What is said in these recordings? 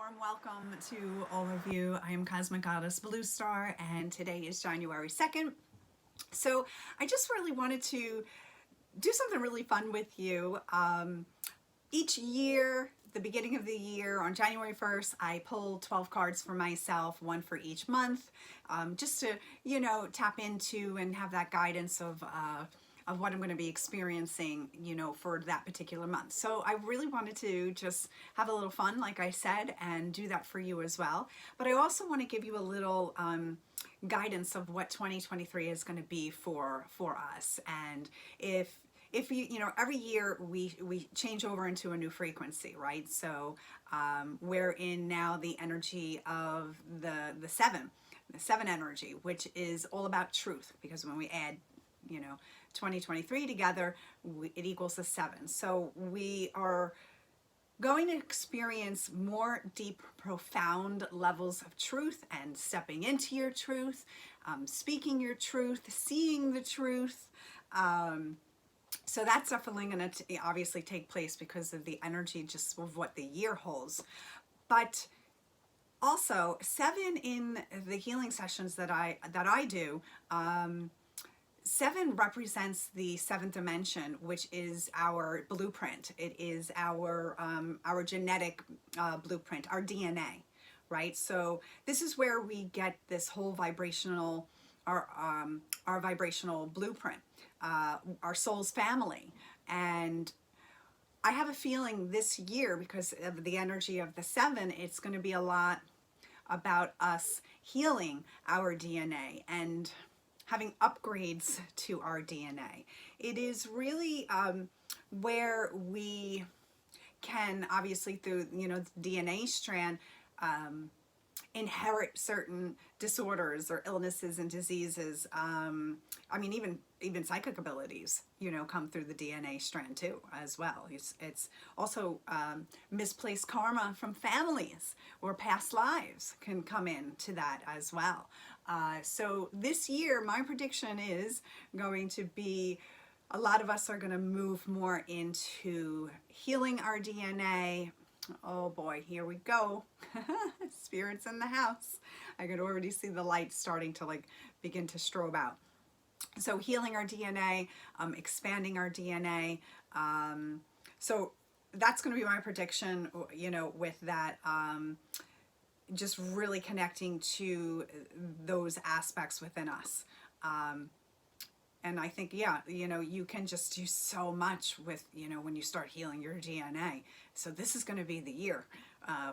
warm welcome to all of you. I am Cosmic Goddess Blue Star, and today is January 2nd. So I just really wanted to do something really fun with you. Each year, the beginning of the year, on January 1st, I pull 12 cards for myself, one for each month, just to, tap into and have that guidance of what I'm going to be experiencing, for that particular month. So I really wanted to just have a little fun, like I said, and do that for you as well. But I also want to give you a little guidance of what 2023 is going to be for us. And if every year we change over into a new frequency, right? So we're in now the energy of the seven energy, which is all about truth, because when we add 2023 together, it equals the 7. So we are going to experience more deep, profound levels of truth and stepping into your truth, speaking your truth, seeing the truth. So that's definitely going to obviously take place because of the energy just of what the year holds. But also 7 in the healing sessions that I do, 7 represents the 7th dimension, which is our blueprint. It is our genetic blueprint, our DNA, right? So this is where we get this whole vibrational, our vibrational blueprint, our soul's family. And I have a feeling this year, because of the energy of the 7, it's going to be a lot about us healing our DNA and having upgrades to our DNA. It is really where we can, obviously through the DNA strand, inherit certain disorders or illnesses and diseases. I mean, even psychic abilities, come through the DNA strand too, as well. It's also misplaced karma from families or past lives can come into that as well. So this year, my prediction is going to be a lot of us are going to move more into healing our DNA. Oh boy, here we go. Spirits in the house. I could already see the light starting to begin to strobe out. So healing our DNA, expanding our DNA. So that's going to be my prediction, with that. Just really connecting to those aspects within us. And I think, you can just do so much with, when you start healing your DNA. So this is going to be the year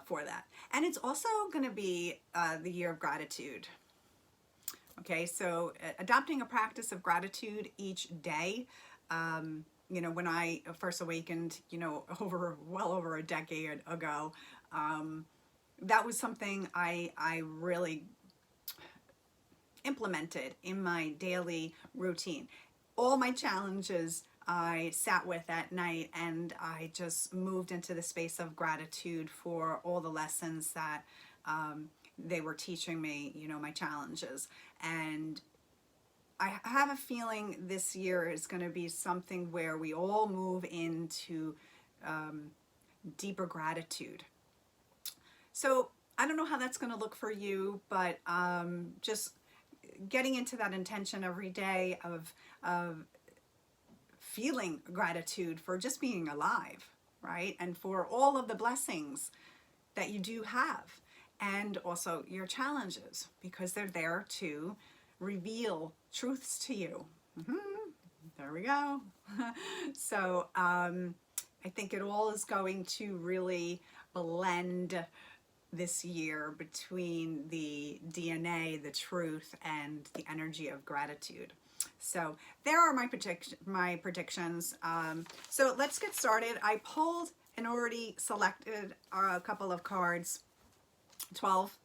for that. And it's also going to be the year of gratitude. Okay, so adopting a practice of gratitude each day. When I first awakened, well over a decade ago, that was something I really implemented in my daily routine. All my challenges I sat with at night, and I just moved into the space of gratitude for all the lessons that they were teaching me, my challenges. And I have a feeling this year is going to be something where we all move into deeper gratitude. So I don't know how that's going to look for you, but just getting into that intention every day of feeling gratitude for just being alive, right? And for all of the blessings that you do have, and also your challenges, because they're there to reveal truths to you. There we go. So I think it all is going to really blend this year between the DNA, the truth, and the energy of gratitude. So there are my predictions. So let's get started. I pulled and already selected a couple of cards, 12,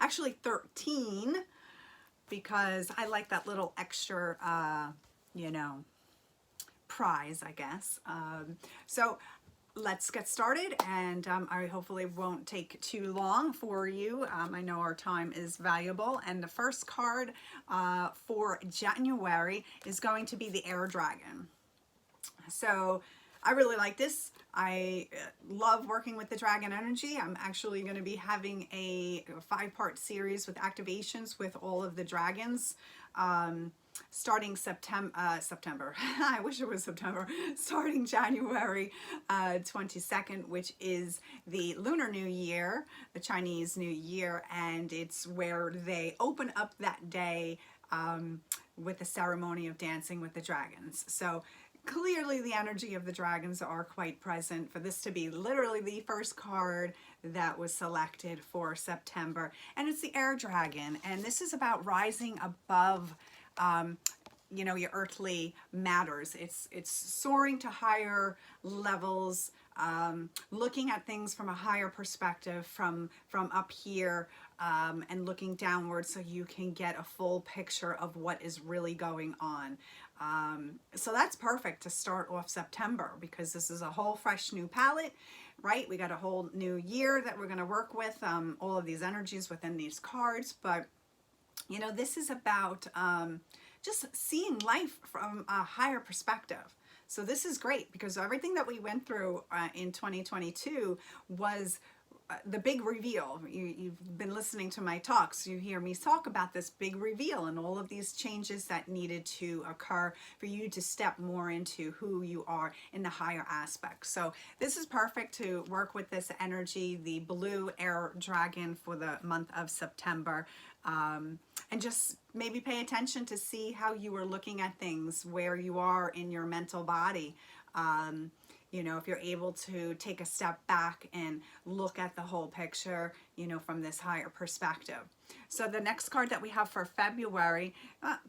actually 13, because I like that little extra, prize, I guess. So let's get started, and I hopefully won't take too long for you. I know our time is valuable, and the first card for January is going to be the Air Dragon. So I really like this. I love working with the dragon energy. I'm actually going to be having a 5-part series with activations with all of the dragons. Starting September, I wish it was September, starting January 22nd, which is the Lunar New Year, the Chinese New Year, and it's where they open up that day with the ceremony of dancing with the dragons. So clearly the energy of the dragons are quite present for this to be literally the first card that was selected for September. And it's the air dragon, and this is about rising above you know, your earthly matters. It's soaring to higher levels, looking at things from a higher perspective, from up here, and looking downward so you can get a full picture of what is really going on. So that's perfect to start off September, because this is a whole fresh new palette, right? We got a whole new year that we're going to work with, all of these energies within these cards. But you know, this is about just seeing life from a higher perspective. So this is great, because everything that we went through in 2022 was the big reveal. You've been listening to my talks. You hear me talk about this big reveal and all of these changes that needed to occur for you to step more into who you are in the higher aspect. So this is perfect to work with this energy, the blue air dragon, for the month of September. And just maybe pay attention to see how you are looking at things, where you are in your mental body. You know, if you're able to take a step back and look at the whole picture, you know, from this higher perspective. So the next card that we have for February,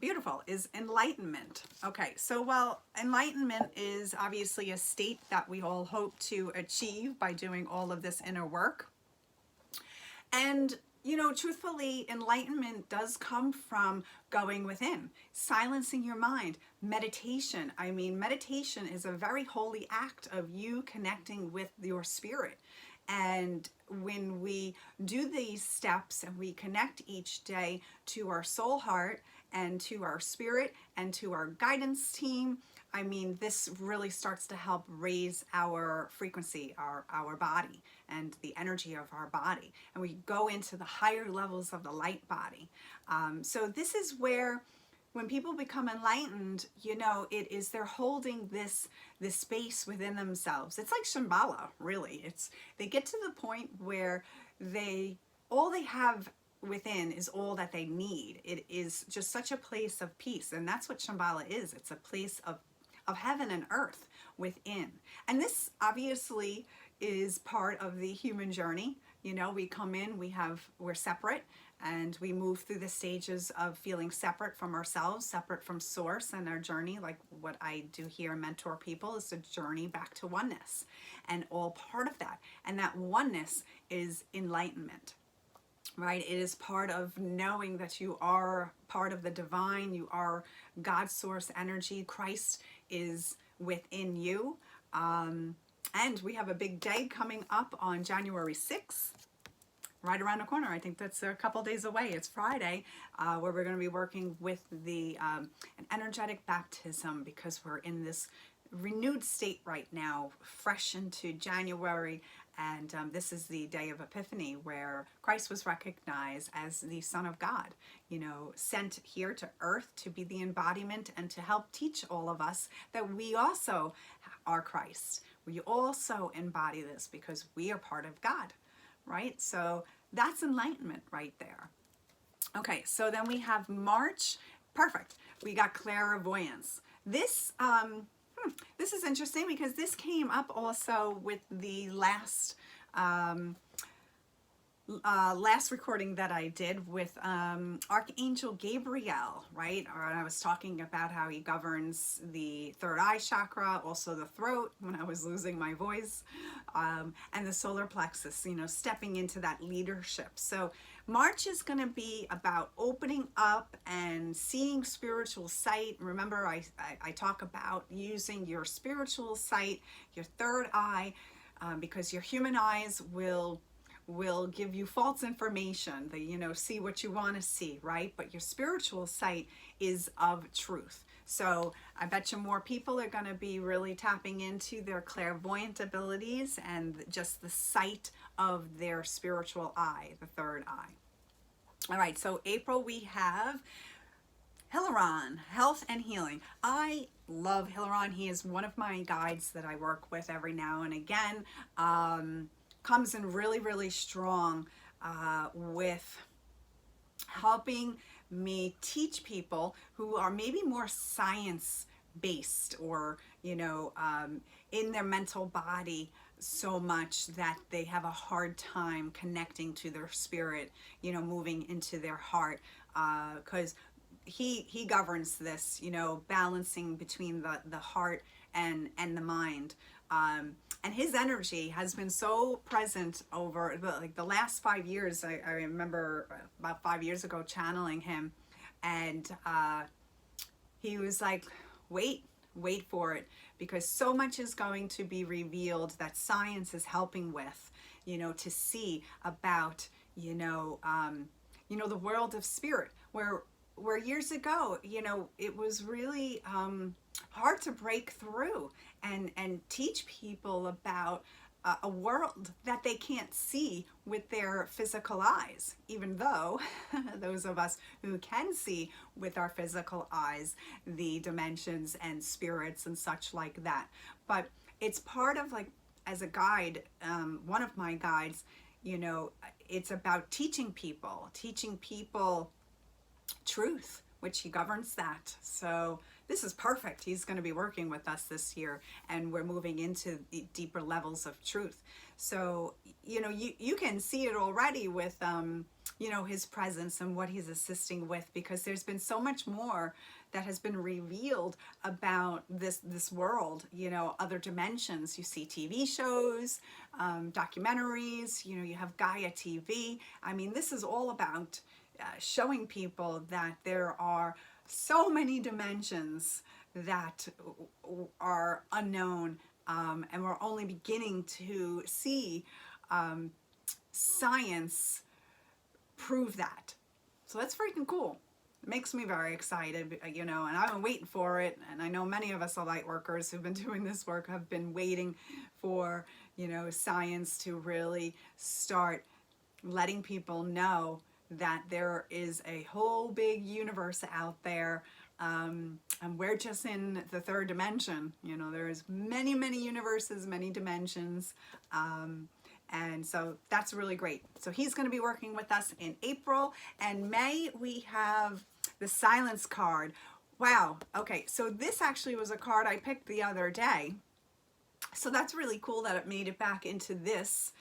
beautiful, is Enlightenment. Okay, so well, enlightenment is obviously a state that we all hope to achieve by doing all of this inner work. And you know, truthfully, enlightenment does come from going within, silencing your mind, meditation. I mean, meditation is a very holy act of you connecting with your spirit. And when we do these steps and we connect each day to our soul heart and to our spirit and to our guidance team, I mean, this really starts to help raise our frequency, our body, and the energy of our body. And we go into the higher levels of the light body. So this is where, when people become enlightened, you know, it is, they're holding this space within themselves. It's like Shambhala, really. They get to the point where all they have within is all that they need. It is just such a place of peace. And that's what Shambhala is. It's a place of heaven and earth within. And this obviously is part of the human journey. You know, we come in, we're separate, and we move through the stages of feeling separate from ourselves, separate from source, and our journey, like what I do here and mentor people, is a journey back to oneness, and all part of that. And that oneness is enlightenment. Right? It is part of knowing that you are part of the divine, you are God's source energy, Christ is within you. And we have a big day coming up on January 6th, right around the corner. I think that's a couple days away. It's Friday, where we're going to be working with an energetic baptism, because we're in this renewed state right now, fresh into January. And this is the day of Epiphany, where Christ was recognized as the Son of God, you know, sent here to earth to be the embodiment and to help teach all of us that we also are Christ. We also embody this because we are part of God, right? So that's enlightenment right there. Okay, so then we have March. Perfect. We got clairvoyance. This is interesting, because this came up also with the last recording that I did with Archangel Gabriel, right? I was talking about how he governs the third eye chakra, also the throat when I was losing my voice, and the solar plexus, you know, stepping into that leadership. So March is going to be about opening up and seeing spiritual sight. Remember, I talk about using your spiritual sight, your third eye, because your human eyes will give you false information, that, you know, see what you want to see, right? But your spiritual sight is of truth. So I bet you more people are going to be really tapping into their clairvoyant abilities and just the sight of their spiritual eye, the third eye. All right, so April we have Hilaron, Health and Healing. I love Hilaron. He is one of my guides that I work with every now and again. Comes in really, really strong with helping me teach people who are maybe more science based, or in their mental body so much that they have a hard time connecting to their spirit, moving into their heart, because he governs this, balancing between the heart and the mind. And his energy has been so present over the last 5 years. I remember about 5 years ago channeling him, and he was like, wait for it, because so much is going to be revealed that science is helping with, to see about, the world of spirit, where years ago, it was really hard to break through and teach people about a world that they can't see with their physical eyes, even though those of us who can see with our physical eyes the dimensions and spirits and such like that. But it's part of, like, as a guide, one of my guides, it's about teaching people truth, which he governs that. So this is perfect. He's going to be working with us this year, and we're moving into the deeper levels of truth. So, you can see it already with, his presence and what he's assisting with, because there's been so much more that has been revealed about this world, other dimensions. You see TV shows, documentaries, you have Gaia TV. I mean, this is all about showing people that there are so many dimensions that are unknown, and we're only beginning to see science prove that. So that's freaking cool. It makes me very excited, and I've been waiting for it. And I know many of us light workers who've been doing this work have been waiting for, science to really start letting people know that there is a whole big universe out there, and we're just in the third dimension. There's many, many universes, many dimensions, and so that's really great. So he's going to be working with us in April. And May, we have the Silence card. Wow. Okay, so this actually was a card I picked the other day, so that's really cool that it made it back into this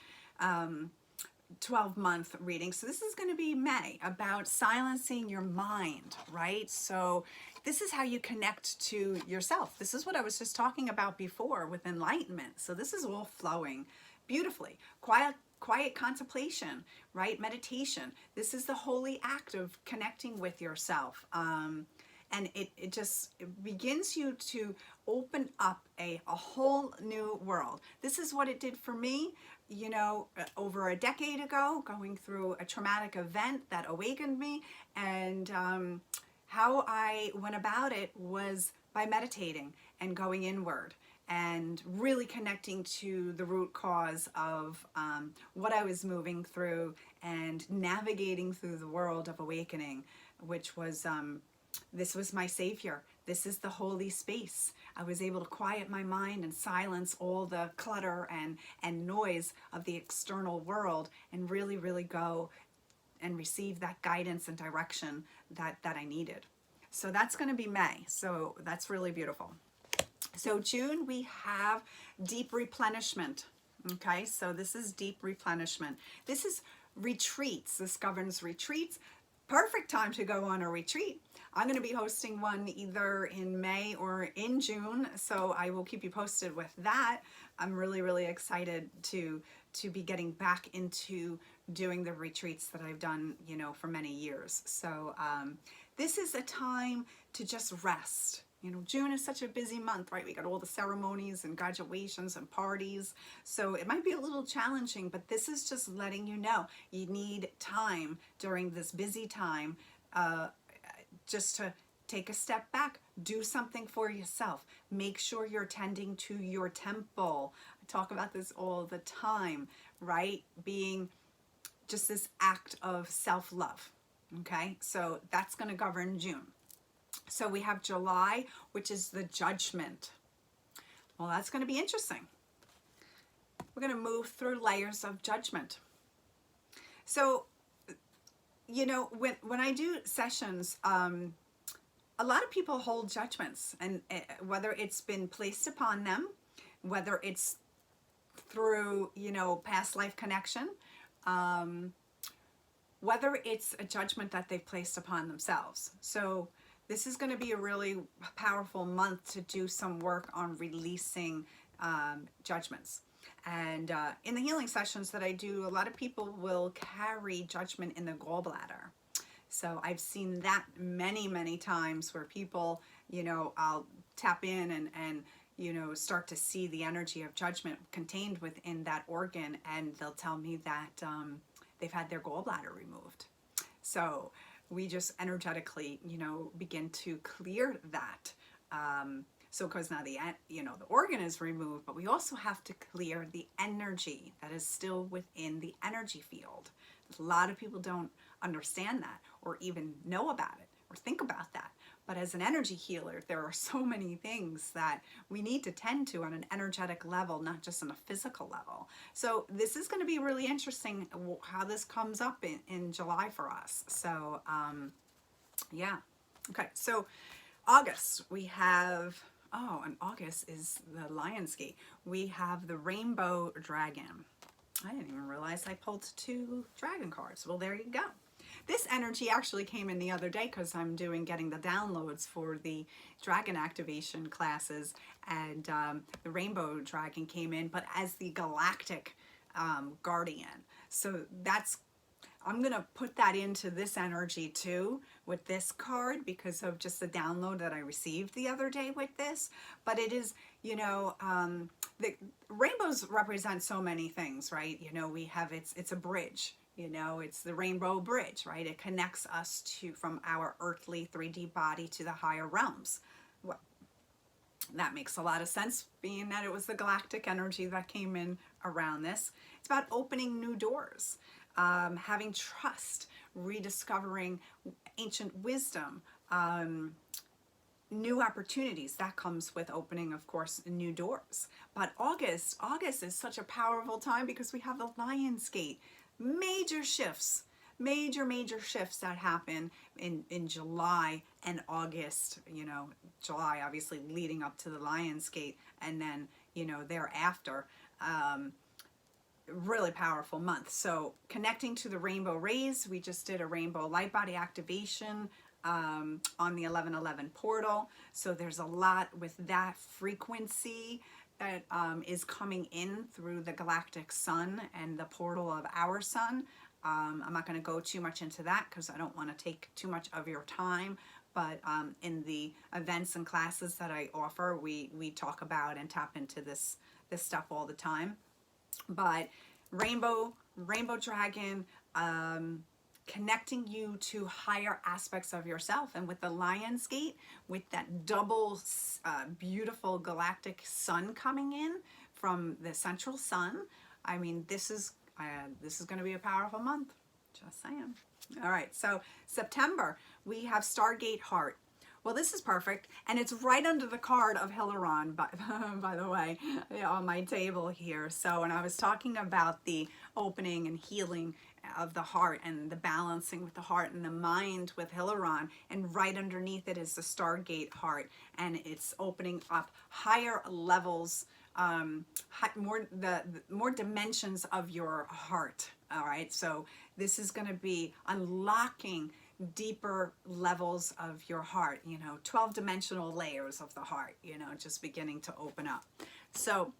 12-month reading. So this is going to be May, about silencing your mind, right? So this is how you connect to yourself. This is what I was just talking about before with enlightenment. So this is all flowing beautifully. Quiet contemplation, right? Meditation. This is the holy act of connecting with yourself. And it just begins you to open up a whole new world. This is what it did for me, over a decade ago, going through a traumatic event that awakened me. And how I went about it was by meditating and going inward and really connecting to the root cause of what I was moving through and navigating through the world of awakening, which was this was my savior. This is the holy space. I was able to quiet my mind and silence all the clutter and noise of the external world, and really, really go and receive that guidance and direction that I needed. So that's going to be May. So that's really beautiful. So June, we have deep replenishment. Okay, so this is deep replenishment. This is retreats. This governs retreats. Perfect time to go on a retreat. I'm going to be hosting one either in May or in June, so I will keep you posted with that. I'm really, really excited to be getting back into doing the retreats that I've done, for many years. So this is a time to just rest. June is such a busy month, right? We got all the ceremonies and graduations and parties. So it might be a little challenging, but this is just letting you know you need time during this busy time just to take a step back, do something for yourself. Make sure you're tending to your temple. I talk about this all the time, right? Being just this act of self-love. Okay, so that's going to govern June. So we have July, which is the judgment. Well, that's going to be interesting. We're going to move through layers of judgment. So, you know, when I do sessions, a lot of people hold judgments, and whether it's been placed upon them, whether it's through, you know, past life connection, whether it's a judgment that they've placed upon themselves. So this is going to be a really powerful month to do some work on releasing judgments. And in the healing sessions that I do, a lot of people will carry judgment in the gallbladder. So I've seen that many, many times where people, you know, I'll tap in and you know, start to see the energy of judgment contained within that organ, and they'll tell me that they've had their gallbladder removed. So we just energetically, you know, begin to clear that. So because now the, you know, the organ is removed, but we also have to clear the energy that is still within the energy field. A lot of people don't understand that or even know about it or think about that. But as an energy healer, there are so many things that we need to tend to on an energetic level, not just on a physical level. So this is going to be really interesting how this comes up in July for us. So yeah. Okay, so August, we have, oh, and August is the Lionsgate. We have the Rainbow Dragon. I didn't even realize I pulled 2 dragon cards. Well, there you go. This energy actually came in the other day because I'm getting the downloads for the dragon activation classes, and the Rainbow Dragon came in, but as the galactic guardian. So that's, I'm going to put that into this energy too with this card because of just the download that I received the other day with this. But it is, you know, the rainbows represent so many things, right? You know, we have, it's a bridge. You know, it's the rainbow bridge, right? It connects us to, from our earthly 3D body to the higher realms. Well, that makes a lot of sense, being that it was the galactic energy that came in around this. It's about opening new doors, having trust, rediscovering ancient wisdom, new opportunities. That comes with opening, of course, new doors. But August is such a powerful time because we have the Lionsgate. Major shifts, major shifts that happen in July and August. You know, July obviously leading up to the Lionsgate, and then, you know, thereafter. Really powerful month. So connecting to the rainbow rays, we just did a rainbow light body activation on the 1111 portal. So there's a lot with that frequency that is coming in through the galactic sun and the portal of our sun. I'm not going to go too much into that because I don't want to take too much of your time. But in the events and classes that I offer, we talk about and tap into this stuff all the time. But Rainbow Dragon, connecting you to higher aspects of yourself. And with the Lionsgate, with that double beautiful galactic sun coming in from the central sun, I mean, this is going to be a powerful month. Just saying. All right, so September, we have Stargate Heart. Well, this is perfect, and it's right under the card of Hilarion, by the way, on my table here. So, and I was talking about the opening and healing of the heart and the balancing with the heart and the mind with Hilarion, and right underneath it is the Stargate Heart, and it's opening up higher levels, more dimensions of your heart. All right, so this is going to be unlocking deeper levels of your heart, you know, 12-dimensional layers of the heart, you know, just beginning to open up. So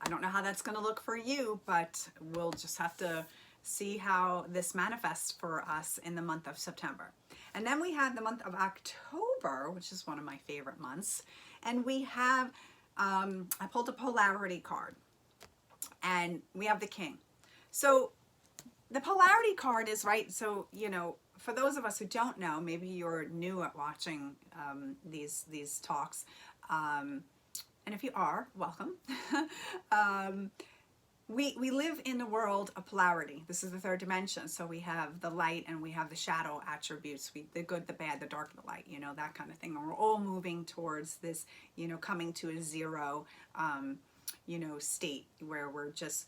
I don't know how that's going to look for you, but we'll just have to see how this manifests for us in the month of September. And then we have the month of October, which is one of my favorite months, and we have I pulled a polarity card, and we have the King. So the polarity card is right. So, for those of us who don't know, maybe you're new at watching these talks, and if you are, welcome. um, we live in a world of polarity. This is the third dimension. So we have the light and we have the shadow attributes, the good, the bad, the dark, the light, that kind of thing. And we're all moving towards this, coming to a zero, state where we're just,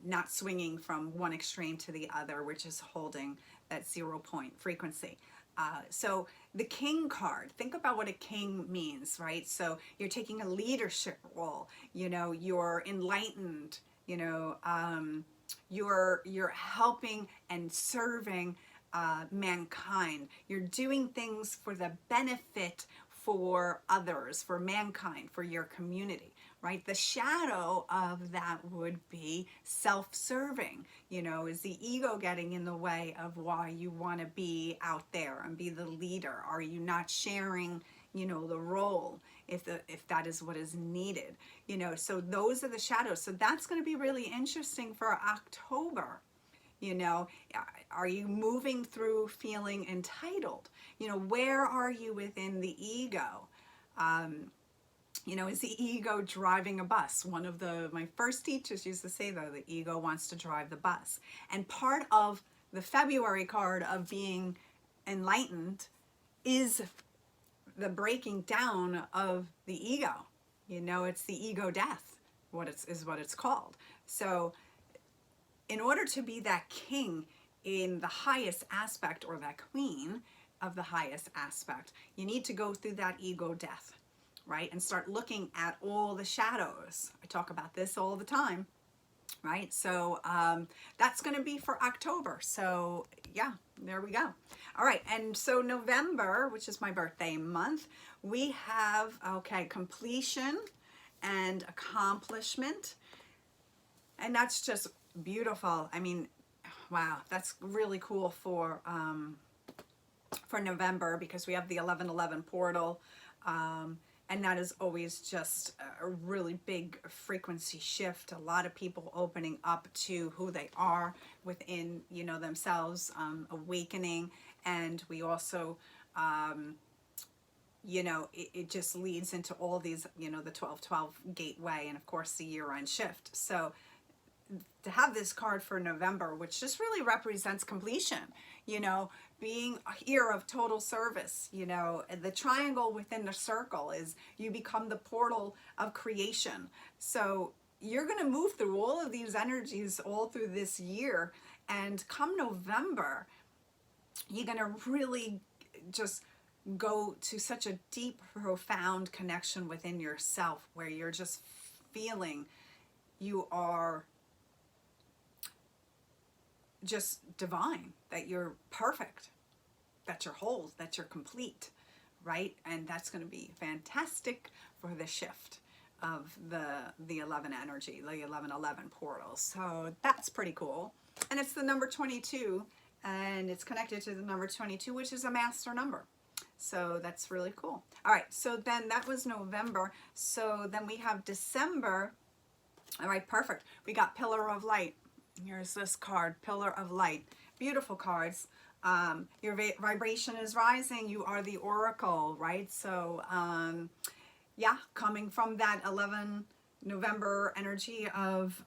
not swinging from one extreme to the other. We're just holding that 0 point frequency. So the king card, think about what a king means, right? So you're taking a leadership role, you're enlightened, you're helping and serving mankind. You're doing things for the benefit for others, for mankind, for your community, right? The shadow of that would be self-serving. Is the ego getting in the way of why you want to be out there and be the leader? Are you not sharing, the role if that is what is needed? So those are the shadows. So that's going to be really interesting for October. Are you moving through feeling entitled? Where are you within the ego? Is the ego driving a bus? One of my first teachers used to say, though, the ego wants to drive the bus. And part of the February card of being enlightened is the breaking down of the ego. It's the ego death, what it's called. So in order to be that king in the highest aspect, or that queen of the highest aspect, you need to go through that ego death, right? And start looking at all the shadows. I talk about this all the time, right? So that's going to be for October. So yeah, there we go. All right. And so November, which is my birthday month, we have, completion and accomplishment. And that's just beautiful. I mean, wow, that's really cool for November, because we have the 1111 portal. And that is always just a really big frequency shift. A lot of people opening up to who they are within, themselves, awakening. And we also, it just leads into all these, the 1212 gateway, and of course the year-end shift. So to have this card for November, which just really represents completion, being here of total service, the triangle within the circle is you become the portal of creation. So you're going to move through all of these energies all through this year. And come November, you're going to really just go to such a deep, profound connection within yourself, where you're just feeling you are just divine, that you're perfect, that you're whole, that you're complete, right? And that's going to be fantastic for the shift of the 11 energy, the 1111 portal. So that's pretty cool. And it's the number 22, and it's connected to the number 22, which is a master number. So that's really cool. All right, so then that was November. So then we have December. All right, perfect. We got Pillar of Light. Here's this card, Pillar of Light. Beautiful cards. Your vibration is rising. You are the oracle, right? So, yeah, coming from that 11 November energy of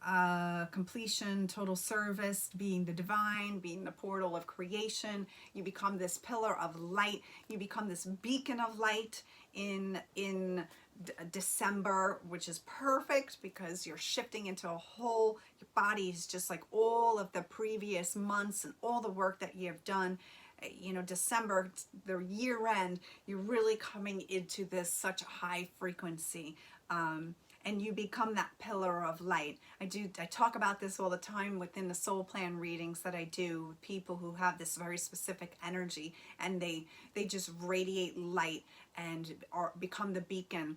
completion, total service, being the divine, being the portal of creation. You become this pillar of light. You become this beacon of light in December, which is perfect because you're shifting into a whole, your body is just like all of the previous months and all the work that you have done. December, the year end, you're really coming into this such a high frequency, and you become that pillar of light. I talk about this all the time within the soul plan readings that I do with people who have this very specific energy, and they just radiate light and become the beacon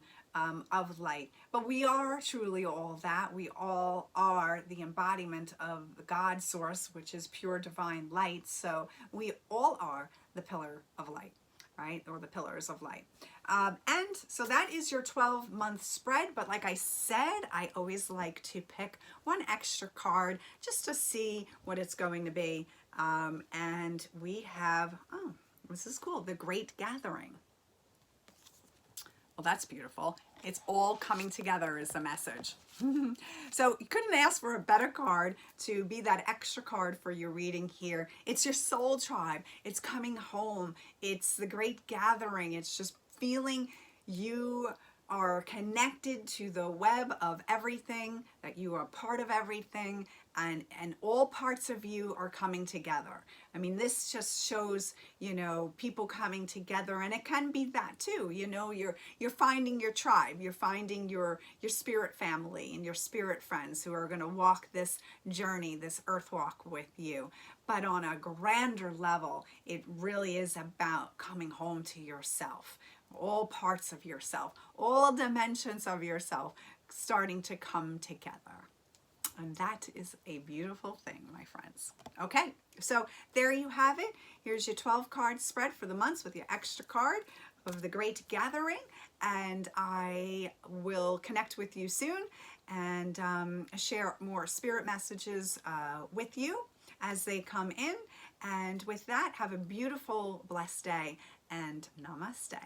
of light. But we are truly all that. We all are the embodiment of the God source, which is pure divine light. So we all are the pillar of light. right? Or the pillars of light. And so that is your 12-month spread. But like I said, I always like to pick one extra card just to see what it's going to be. And we have, oh, this is cool, the Great Gathering. Well, that's beautiful. It's all coming together is the message. So you couldn't ask for a better card to be that extra card for your reading here. It's your soul tribe. It's coming home. It's the Great Gathering. It's just feeling you are connected to the web of everything, that you are part of everything, and all parts of you are coming together. I mean, this just shows, you know, people coming together, and it can be that too. You know, you're finding your tribe, you're finding your spirit family and your spirit friends who are going to walk this journey, this earth walk with you. But on a grander level, it really is about coming home to yourself. All parts of yourself, all dimensions of yourself starting to come together. And that is a beautiful thing, my friends. Okay, so there you have it. Here's your 12 card spread for the months with your extra card of the Great Gathering. And I will connect with you soon and share more spirit messages with you as they come in. And with that, have a beautiful, blessed day and namaste.